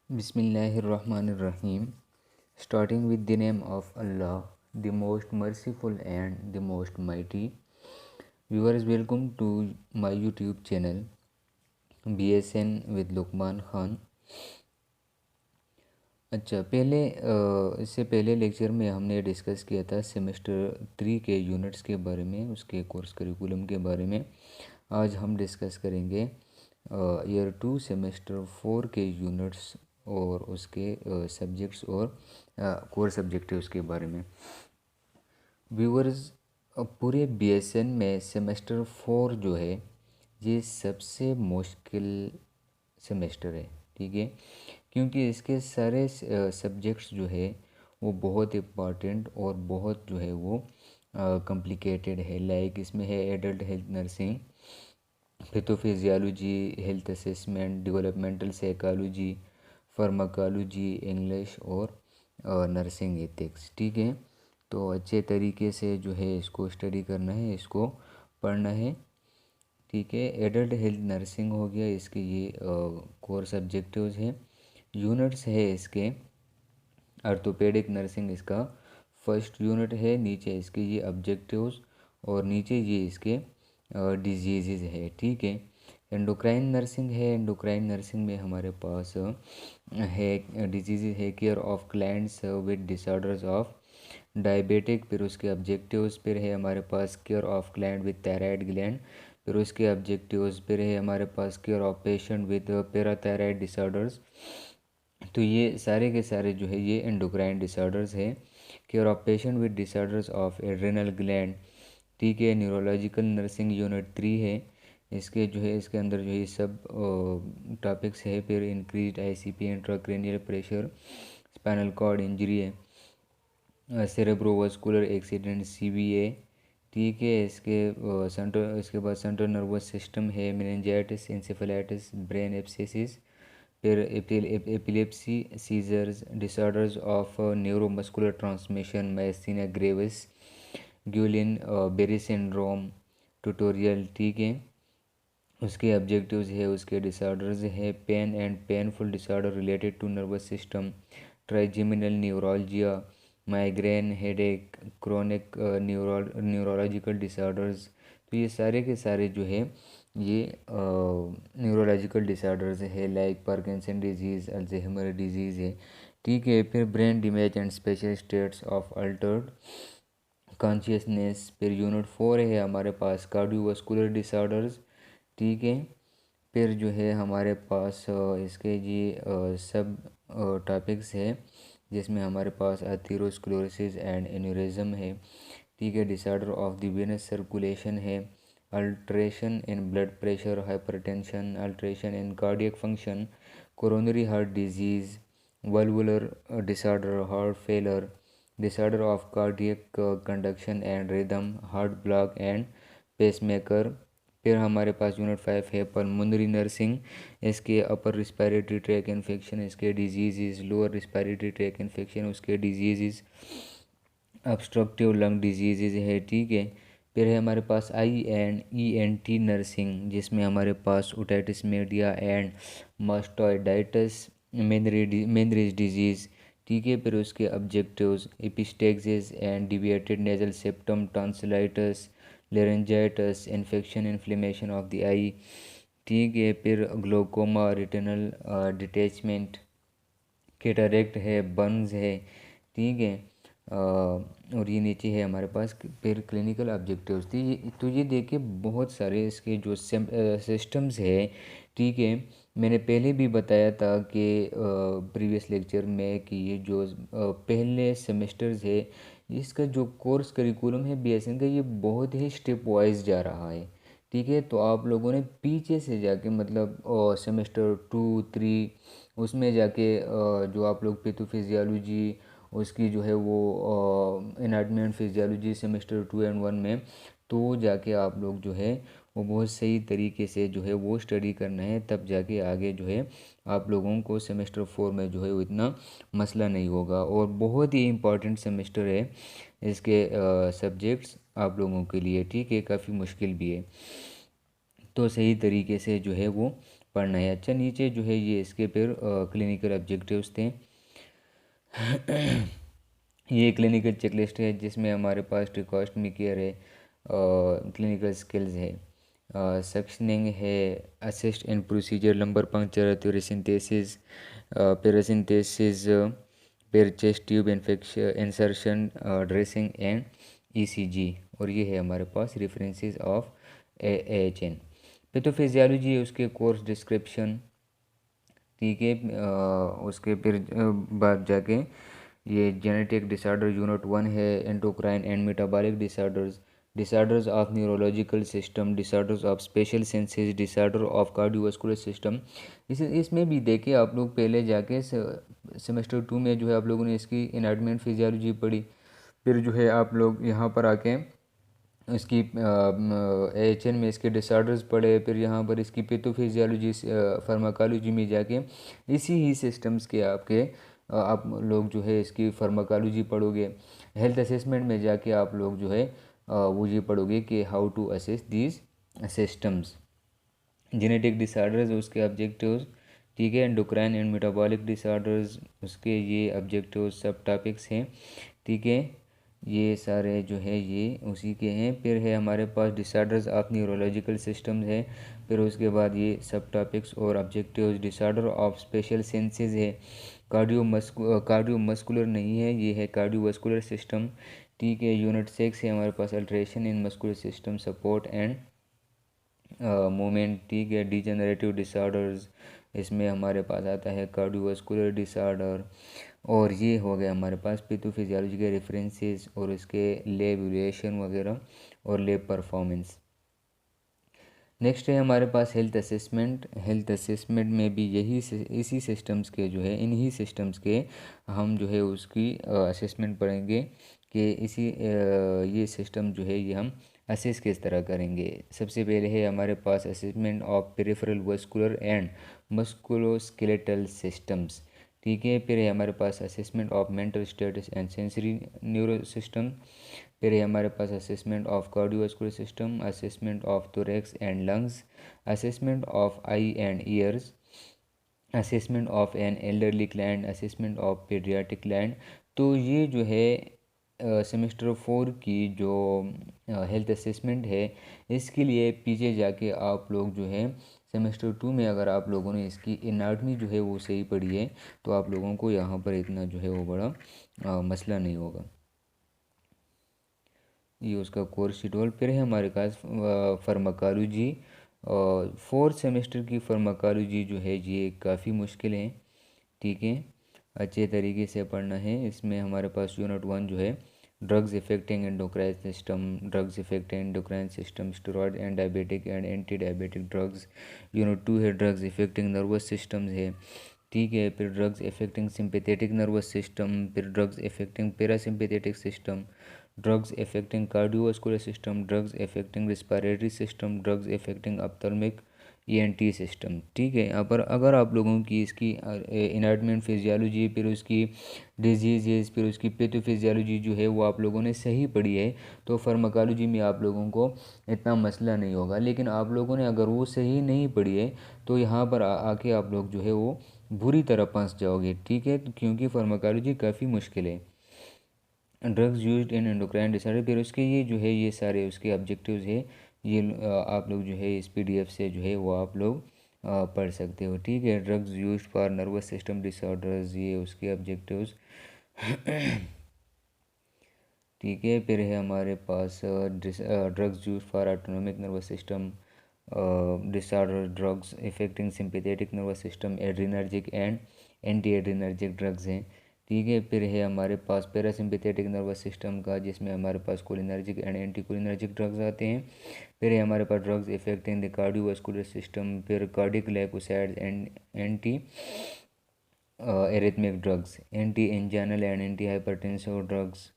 Bismillahirrahmanirrahim. Starting with the name of Allah, the most merciful and the most mighty. Viewers, welcome to my YouTube channel BSN with Lukman Khan. अच्छा, इससे पहले lecture में हमने discuss किया था semester 3 के units के बारे में, उसके कोर्स करिकुलम के बारे में। आज हम डिस्कस करेंगे ईयर 2 सेमेस्टर 4 के यूनिट्स और उसके सब्जेक्ट्स और कोर सब्जेक्टिव्स के बारे में। व्यूअर्स, पूरे बीएसएन में सेमेस्टर 4 जो है ये सबसे मुश्किल सेमेस्टर है, ठीक है, क्योंकि इसके सारे सब्जेक्ट्स जो है वो बहुत इम्पॉर्टेंट और बहुत जो है वो कॉम्प्लिकेटेड है। लाइक इसमें है adult health nursing, pathophysiology, health assessment, developmental psychology, pharmacology, English और नर्सिंग एथिक्स, ठीक है। तो अच्छे तरीके से जो है इसको स्टडी करना है, इसको पढ़ना है, ठीक है। एडल्ट हेल्थ नर्सिंग हो गया, इसके ये कोर सब्जेक्टिव्स हैं। यूनिट्स है इसके ऑर्थोपेडिक नर्सिंग, इसका फर्स्ट यूनिट है। नीचे इसके ये ऑब्जेक्टिव्स और नीचे ये इसके डिजीज़ है, ठीक है। एंडोक्राइन नर्सिंग है, एंडोक्राइन नर्सिंग में हमारे पास है डिजीज़ है care of clients with disorders of diabetic. फिर उसके ऑब्जेक्टिव्स फिर है हमारे पास care of client with thyroid gland. फिर उसके ऑब्जेक्टिव्स फिर है हमारे पास care of patient with parathyroid disorders. तो ये सारे के सारे जो है ये एंडोक्राइन डिसऑर्डर्स है। Care of patient with disorders of adrenal gland, ठीक है। न्यूरोलॉजिकल नर्सिंग यूनिट 3 है, इसके जो है इसके अंदर जो है सब टॉपिक्स है। फिर increase ICP, intracranial pressure, spinal cord injury है, सेरेब्रोवास्कुलर एक्सीडेंट सीवीए, ठीक है। इसके बाद सेंट्रल नर्वस सिस्टम है, मेनिंजाइटिस, इंसेफेलाइटिस, ब्रेन एब्सेसिस, फिर epilepsy, seizures, disorders of neuromuscular transmission, myasthenia gravis, Guillain Barre syndrome, tutorial, ठीक है। उसके ऑब्जेक्टिव्स है, उसके डिसऑर्डर्स है pain and painful disorder related to nervous system, trigeminal neuralgia, migraine, headache, chronic neurological disorders. तो ये सारे के सारे जो है ये न्यूरोलॉजिकल डिसऑर्डर्स है। Like Parkinson disease, Alzheimer disease है, ठीक है। फिर brain damage and special states of Altered consciousness. फिर यूनिट 4 है हमारे पास कार्डियोवास्कुलर डिसऑर्डर्स, ठीक है। फिर जो है हमारे पास इसके ये सब टॉपिक्स है, जिसमें हमारे पास एथेरोस्क्लेरोसिस एंड एन्यूरिज्म है, ठीक है। Disorder of the venous circulation है, alteration in blood pressure, hypertension, alteration in cardiac function, coronary heart disease, valvular disorder, heart failure, disorder of cardiac conduction and rhythm, heart block and pacemaker. फिर हमारे पास unit 5 है pulmonary nursing, इसके upper respiratory tract infection, इसके disease, lower respiratory tract infection, उसके disease, obstructive lung disease है, ठीक है। फिर है हमारे पास eye and E N T nursing, जिसमें हमारे पास otitis media and mastoiditis, Meniere's disease, ठीक है। फिर उसके objectives epistaxis and deviated nasal septum, tonsillitis, laryngitis, infection, inflammation of the eye, ठीक है। फिर ग्लोकोमा, रेटिनल डिटैचमेंट, कैटरेक्ट है, बर्न्स है, ठीक है। और ये नीचे है हमारे पास फिर क्लिनिकल ऑब्जेक्टिव्स थी। तो ये देखिए बहुत सारे इसके जो सिस्टम्स है, ठीक है। मैंने पहले भी बताया था कि प्रीवियस लेक्चर में कि ये जो पहले सेमेस्टर्स है इसका जो कोर्स करिकुलम है बीएसएन का, ये बहुत ही स्टेप वाइज जा रहा है, ठीक है। तो आप लोगों ने पीछे से जाके मतलब सेमेस्टर 2, 3 उसमें जाके जो आप लोग पैथोफिजियोलॉजी उसकी जो है वो anatomy and physiology semester 2 and 1 में, तो जाके आप लोग जो है वो बहुत सही तरीके से जो है वो स्टडी करना है, तब जाके आगे जो है आप लोगों को सेमेस्टर 4 में जो है वो इतना मसला नहीं होगा। और बहुत ही इम्पॉर्टेंट सेमेस्टर है इसके सब्जेक्ट्स आप लोगों के लिए, ठीक है, काफ़ी मुश्किल भी है। तो सही तरीके से जो है वो पढ़ना है। अच्छा, नीचे जो है ये इसके फिर क्लिनिकल ऑब्जेक्टिव्स थे। ये क्लिनिकल चेकलिस्ट है जिसमें हमारे पास ट्रिकोस्टमी केयर है, क्लिनिकल स्किल्स है, सक्शनिंग है, assist in procedure, lumbar puncture, thoracentesis, paracentesis, फिर chest tube infection insertion, dressing and ECG. और ये है हमारे पास रेफरेंसेस ऑफ AHN। पैथोफिजियोलॉजी है उसके कोर्स डिस्क्रिप्शन, ठीक है। उसके फिर बाद जाके ये जेनेटिक डिसऑर्डर यूनिट 1 है, endocrine and metabolic disorders, disorders of neurological system, disorders of special senses, disorder of cardiovascular system. इसमें भी देखिए आप लोग पहले जाके सेमेस्टर 2 में जो है आप लोगों ने इसकी एनाटॉमी फिजियोलॉजी पढ़ी, फिर जो है आप लोग यहाँ पर आके इसकी AHN में इसके डिसऑर्डर्स पढ़े, फिर यहाँ पर इसकी पैथोफिजियोलॉजी फार्माकोलॉजी में जाके इसी ही सिस्टम्स के आपके आप लोग जो है इसकी फार्माकोलॉजी पढ़ोगे। हेल्थ असेसमेंट में जाके आप लोग जो है वो ये पढ़ोगे कि how to assess these systems. Genetic disorders उसके ऑब्जेक्टिव्स, ठीक है। एंडोक्राइन एंड मेटाबॉलिक डिसऑर्डर्स उसके ये ऑब्जेक्टिव्स सब टॉपिक्स हैं, ठीक है। ये सारे जो है ये उसी के हैं। फिर है हमारे पास डिसऑर्डर्स ऑफ न्यूरोलॉजिकल सिस्टम्स है, फिर उसके बाद ये सब टॉपिक्स और objectives. Disorder of special senses है, कार्डियोमस्कुलर नहीं है, ये है कार्डियोवास्कुलर सिस्टम, ठीक है। यूनिट 6 है हमारे पास alteration in muscular system support and movement, ठीक है। डिजेनरेटिव डिसऑर्डर्स, इसमें हमारे पास आता है कार्डियोवास्कुलर डिसऑर्डर। और ये हो गया हमारे पास पैथोफिजियोलॉजी के रेफरेंसेस और उसके लैब इवैल्यूएशन वगैरह और लैब परफॉर्मेंस। नेक्स्ट है हमारे पास हेल्थ असेसमेंट। हेल्थ असेसमेंट में भी इसी सिस्टम्स के जो है इन्हीं सिस्टम्स के हम जो है उसकी असेसमेंट पढ़ेंगे कि ये सिस्टम जो है ये हम असेस किस तरह करेंगे। सबसे पहले है हमारे पास assessment of peripheral vascular and musculoskeletal systems, ठीक है। फिर है हमारे पास assessment of mental status and sensory neuro system. फिर है हमारे पास assessment of cardiovascular system, assessment of thorax and lungs, assessment of eye and ears, assessment of an elderly client, assessment of paediatric client. तो ये जो है semester 4 की जो हेल्थ असेसमेंट है इसके लिए पीछे जाके आप लोग जो है सेमेस्टर 2 में अगर आप लोगों ने इसकी एनाटॉमी जो है वो सही पढ़ी है तो आप लोगों को यहाँ पर इतना जो है वो बड़ा मसला नहीं होगा। ये उसका कोर्स शेड्यूल। फिर है हमारे पास फार्माकोलॉजी, और 4th सेमेस्टर की फार्माकोलॉजी जो है ये काफ़ी मुश्किल है, ठीक है। अच्छे तरीके से पढ़ना है। इसमें हमारे पास यूनिट 1 जो है drugs affecting endocrine system, drugs affecting endocrine system, steroid and diabetic and anti diabetic drugs. Unit 2 है ड्रग्स इफेक्टिंग नर्वस सिस्टम्स है, ठीक है। फिर drugs affecting sympathetic nervous system, फिर drugs affecting parasympathetic system, drugs affecting cardiovascular system, drugs affecting respiratory system, drugs affecting ophthalmic ENT system, ठीक है। यहाँ पर अगर आप लोगों की इसकी एनाटॉमी फिजियोलॉजी, फिर उसकी डिजीजेस, फिर उसकी पैथोफिजियोलॉजी जो है वो आप लोगों ने सही पढ़ी है तो फार्माकोलॉजी में आप लोगों को इतना मसला नहीं होगा। लेकिन आप लोगों ने अगर वो सही नहीं पढ़ी है तो यहाँ पर आके आप लोग जो है वो बुरी तरह फंस जाओगे, ठीक है। क्योंकि फार्माकोलॉजी काफ़ी मुश्किल है। Drugs used in endocrine disorder, फिर उसके ये जो है ये सारे उसके ऑब्जेक्टिव्स है, ये आप लोग जो है इस PDF से जो है वो आप लोग पढ़ सकते हो, ठीक है। Drugs used for nervous system disorders, ये उसके ऑब्जेक्टिव्स, ठीक है। फिर है हमारे पास drugs used for autonomic nervous system disorder, drugs affecting sympathetic nervous system, adrenergic and anti adrenergic drugs हैं, ठीक है। फिर है हमारे पास पैरासिम्पैथेटिक नर्वस सिस्टम का जिसमें हमारे पास cholinergic and anti cholinergic drugs आते हैं। फिर है हमारे पास drugs affecting the cardiovascular system, फिर cardiac glycosides and anti arrhythmic drugs, anti anginal and anti hypertensive drugs,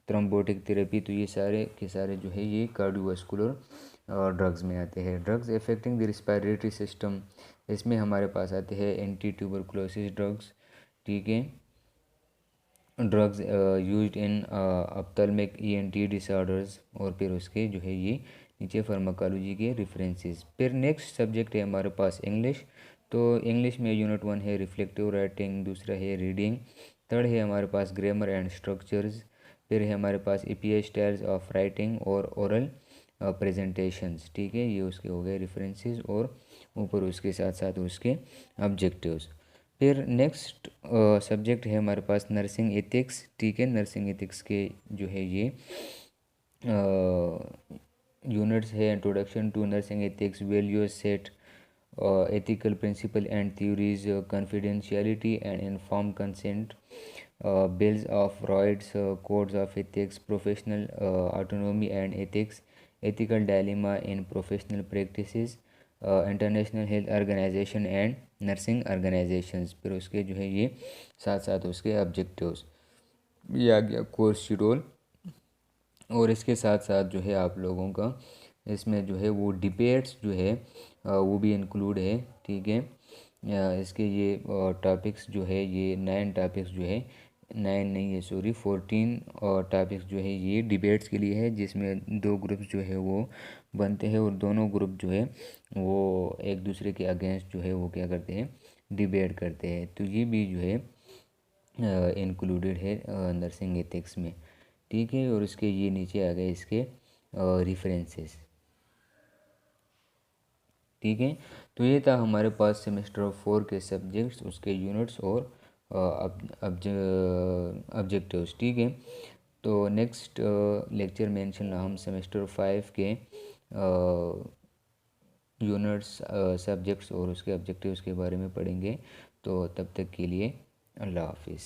thrombotic therapy. तो ये सारे के सारे जो है ये कार्डियोवास्कुलर ड्रग्स में आते हैं। Drugs affecting the respiratory system, इसमें हमारे पास आते हैं एंटी ट्यूबरकुलोसिस ड्रग्स, ठीक है। Drugs used in ophthalmic ENT disorders, और फिर उसके जो है ये नीचे फार्माकोलॉजी के रेफरेंसेस। फिर नेक्स्ट सब्जेक्ट है हमारे पास इंग्लिश। तो इंग्लिश में यूनिट 1 है रिफ्लेक्टिव राइटिंग, दूसरा है रीडिंग, थर्ड है हमारे पास ग्रामर एंड स्ट्रक्चर्स, फिर है हमारे पास ईपीएस स्टाइल्स ऑफ राइटिंग और ओरल प्रेजेंटेशंस। ठीक है, ये उसके हो गए रेफरेंसेस और ऊपर उसके साथ साथ उसके ऑब्जेक्टिव्स। फिर नेक्स्ट सब्जेक्ट है हमारे पास नर्सिंग एथिक्स। ठीक है, नर्सिंग एथिक्स के जो है ये यूनिट्स है introduction to nursing ethics, values set, ethical principle and theories, confidentiality and informed consent, bills of rights, codes of ethics, professional autonomy and ethics, ethical dilemma in professional practices, international health organization and nursing organizations. फिर उसके जो है ये साथ साथ उसके objectives, ये आ गया कोर्स शेड्यूल। और इसके साथ साथ जो है आप लोगों का इसमें जो है वो डिबेट्स जो है वो भी इंक्लूड है। ठीक है, इसके ये टॉपिक्स जो है ये 9 टॉपिक्स जो है, 9 नहीं है सॉरी 14 टॉपिक्स जो है ये डिबेट्स के लिए है, जिसमें 2 ग्रुप्स जो है वो बनते हैं और दोनों ग्रुप जो है वो एक दूसरे के अगेंस्ट जो है वो क्या करते हैं, डिबेट करते हैं। तो ये भी जो है इंक्लूडेड है नर्सिंग एथिक्स में। ठीक है, और इसके ये नीचे आ गए इसके रेफरेंसेस। ठीक है, तो ये था हमारे पास सेमेस्टर 4 के सब्जेक्ट्स, उसके यूनिट्स और ऑब्जेक्टिव्स। ठीक है, तो नेक्स्ट लेक्चर में इंशाल्लाह हम सेमेस्टर 5 के यूनिट्स, सब्जेक्ट्स और उसके ऑब्जेक्टिव्स के बारे में पढ़ेंगे। तो तब तक के लिए अल्लाह हाफिज़।